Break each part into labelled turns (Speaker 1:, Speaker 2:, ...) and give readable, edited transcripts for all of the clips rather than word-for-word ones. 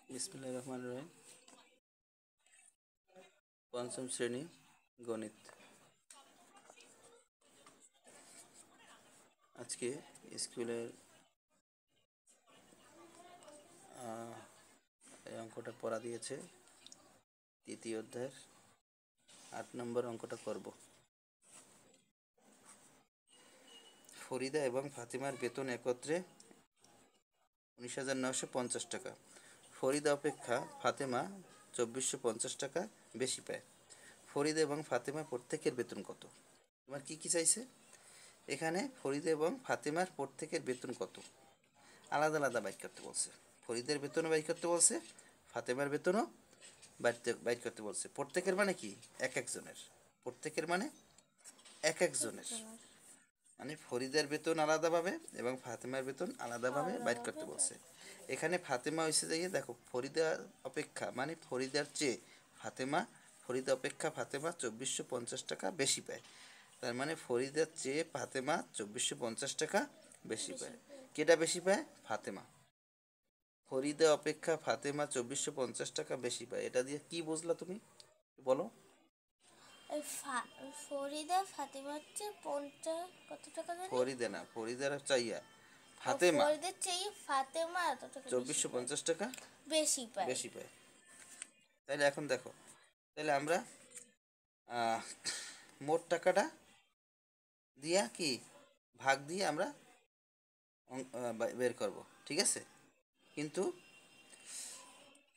Speaker 1: বিসমিল্লাহির রহমানির রহিম। পঞ্চম শ্রেণী গণিত। আজকে স্কুলের এই অঙ্কটা পড়া দিয়েছে, তৃতীয় অধ্যায়ের 8 নম্বর অঙ্কটা করব। ফরিদা এবং ফাতিমার বেতন একত্রে 19,950 টাকা। ফরিদা অপেক্ষা ফাতেমা 2,450 টাকা বেশি পায়। ফরিদা এবং ফাতেমা প্রত্যেকের বেতন কত? তোমার কি চাইছে এখানে? ফরিদা এবং ফাতেমার প্রত্যেকের বেতন কত আলাদা আলাদা বাইর করতে বলছে। ফরিদের বেতনও বাইর করতে বলছে, ফাতেমার বেতনও বাইর করতে বলছে। প্রত্যেকের মানে কি? এক একজনের। প্রত্যেকের মানে এক একজনের, মানে ফরিদের বেতন আলাদাভাবে এবং ফাতেমার বেতন আলাদাভাবে বাইর করতে বলছে। এখানে ফাতেমা হয়েছে যে, দেখো, ফরিদা অপেক্ষা মানে ফরিদার চেয়ে ফাতেমা, ফরিদা অপেক্ষা ফাতেমা 2,450 টাকা বেশি পায়। তার মানে ফরিদার চেয়ে ফাতেমা 2,450 টাকা বেশি পায়। কেটা বেশি পায়? ফাতেমা। ফরিদা অপেক্ষা ফাতেমা 2,450 টাকা বেশি পায়। এটা দিয়ে কি বুঝলা তুমি বলো?
Speaker 2: ফরিদা ফাতেমার চেয়ে 50 কত টাকা জানি?
Speaker 1: ফরিদা না, ফরিদার চাইয়া ফাতেমা,
Speaker 2: ফরিদার চেয়ে ফাতেমা
Speaker 1: 2,450 টাকা
Speaker 2: বেশি পায়।
Speaker 1: বেশি পায়। তাহলে এখন দেখো, তাহলে আমরা মোট টাকাটা দিয়া কি ভাগ দিয়ে আমরা বের করব, ঠিক আছে? কিন্তু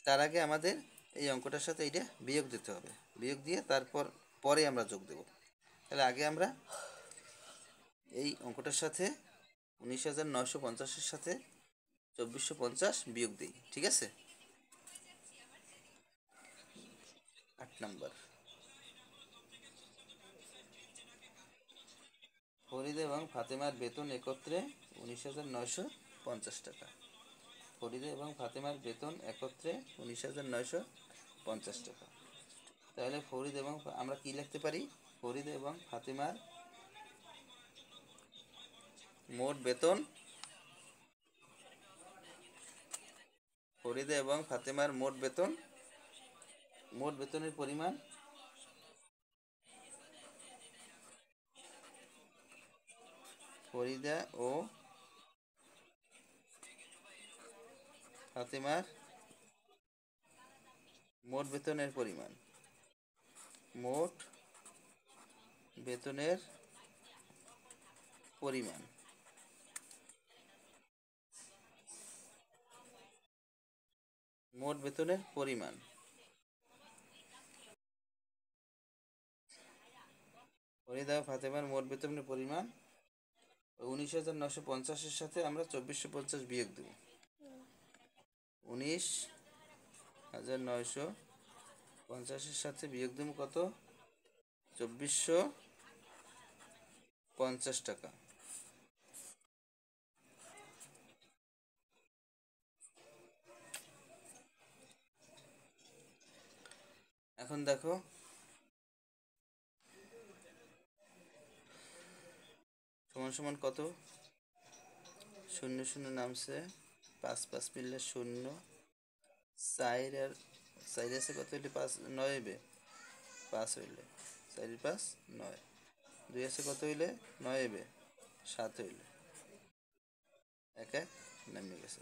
Speaker 1: তার আগে আমাদের এই অঙ্কটার সাথে এইটা বিয়োগ দিতে হবে। বিয়োগ দিয়ে তারপর পরে আমরা যোগ দেব। তাহলে আগে আমরা এই অঙ্কটার সাথে 19,950-এর সাথে 2,450 বিয়োগ দিই, ঠিক আছে? 8 নম্বর, ফরিদ এবং ফাতেমার বেতন একত্রে 19,950 টাকা। ফরিদ এবং ফাতেমার বেতন একত্রে 19,950 টাকা। তাহলে ফরিদ এবং আমরা কি লিখতে পারি? ফরিদ এবং ফাতেমার মোট বেতন, ফরিদা এবং ফাতেমার মোট বেতন, মোট বেতনের পরিমাণ ফরিদা ও ফাতেমার মোট বেতনের পরিমাণ, মোট বেতনের পরিমাণ, মোট বেতনের পরিমাণ। ফরিদা ও ফাতেমার মোট বেতনের পরিমাণ 19,950-এর সাথে আমরা 2,450 বিয়োগ দেব। 19,950-এর সাথে বিয়োগ দেব কত? 2,450 টাকা। এখন দেখো, সমান সমান কত? শূন্য শূন্য নামছে, 5 5 মিললে 0, 4 আর 4 আছে কত হইলে 5 9 হইবে? 5 হইলে 4 5 9, 2 আছে কত হইলে 9 হইবে? 7 হইলে 1 1 নামে গেছে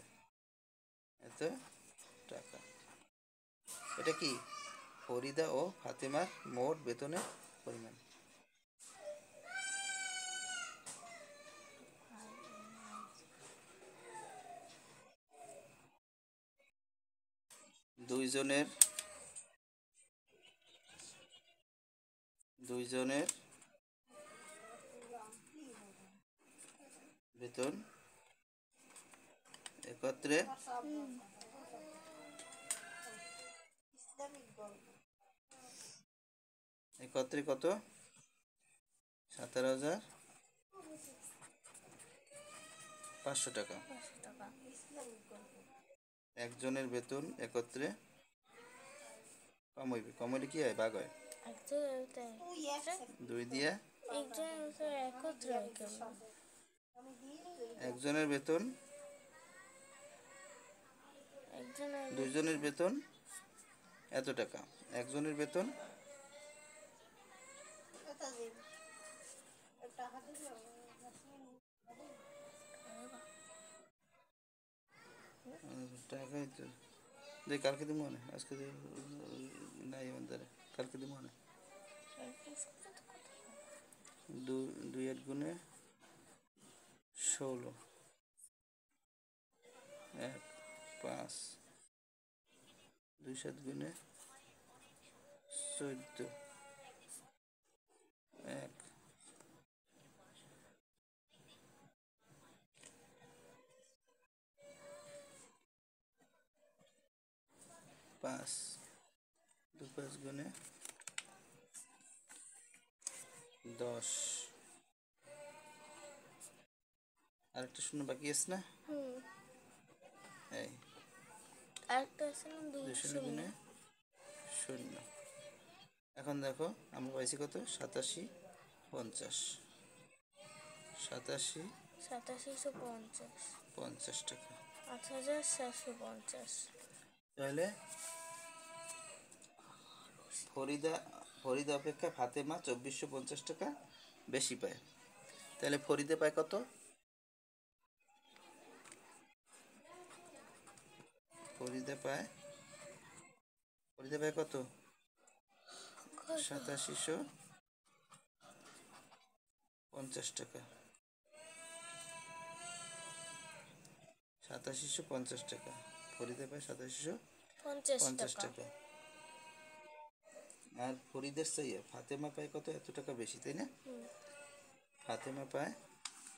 Speaker 1: এত টাকা। এটা কি? ফরিদা ও ফাতেমার মোট বেতনের পরিমাণ। দুইজনের বেতন একত্রে কত? 17,500 টাকা। একজনের বেতন একত্রে কম হইবে, কম হইলে কি হয়? ভাগ হয় 2 দিয়ে। একজনের বেতন
Speaker 2: একজনের
Speaker 1: দুইজনের বেতন এত টাকা, একজনের বেতন টাকাই তো দেখ, কালকে দিব মনে আজকে নাই আমার দ্বারা, কালকে দিব মনে। দুই 8 গুণে 16, 1 5, 2 7 গুণে 14, 1 5, 2 5 গুণে 10, আরেকটা শূন্য বাকি আছে না? এই
Speaker 2: আরেকটা আছে না, 2
Speaker 1: 2 শূন্য
Speaker 2: শূন্য।
Speaker 1: গুণে 0। এখন দেখো আমরা পাইছি কত, 87 50, 87
Speaker 2: 8750,
Speaker 1: 50 টাকা।
Speaker 2: 8450।
Speaker 1: তাহলে ফরিদা ফরিদা অপেক্ষা ফাতেমা 2450 টাকা বেশি পায়। তাহলে ফরিদা পায় কত? ফরিদা পায় কত? 8750 টাকা। 8750 টাকা ফরিদা পায়, 8750
Speaker 2: টাকা।
Speaker 1: টাকা। আর ফরিদের চাইয়ে ফাতেমা পায় কত? এত টাকা বেশি, তাই না? ফাতেমা পায়,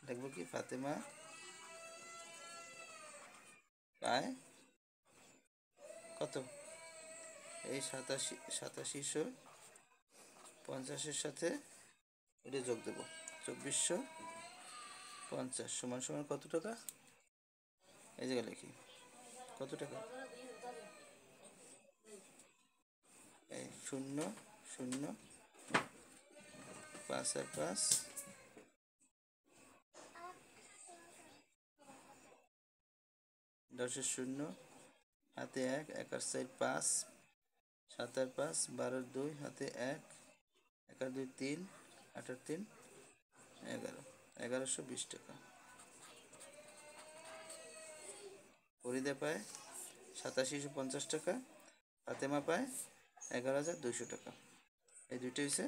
Speaker 1: দেখবো কি, ফাতেমা পায় কত? এই 8750 সাথে এটা যোগ দেবো, 2450 সমান সমান কত টাকা? এই জায়গায় লিখি কত টাকা, এই 0 0 5 আর 5, 10 শূন্য, হাতে 1, 1 আর 4 5, 7 আর 5 12 2, হাতে 1, 1 আর 2 3, 8 আর 3 11, 1120 টাকা। ফরিদা পায় 8750 টাকা, ফাতেমা পায় 11200 টাকা। এই দুইটা হচ্ছে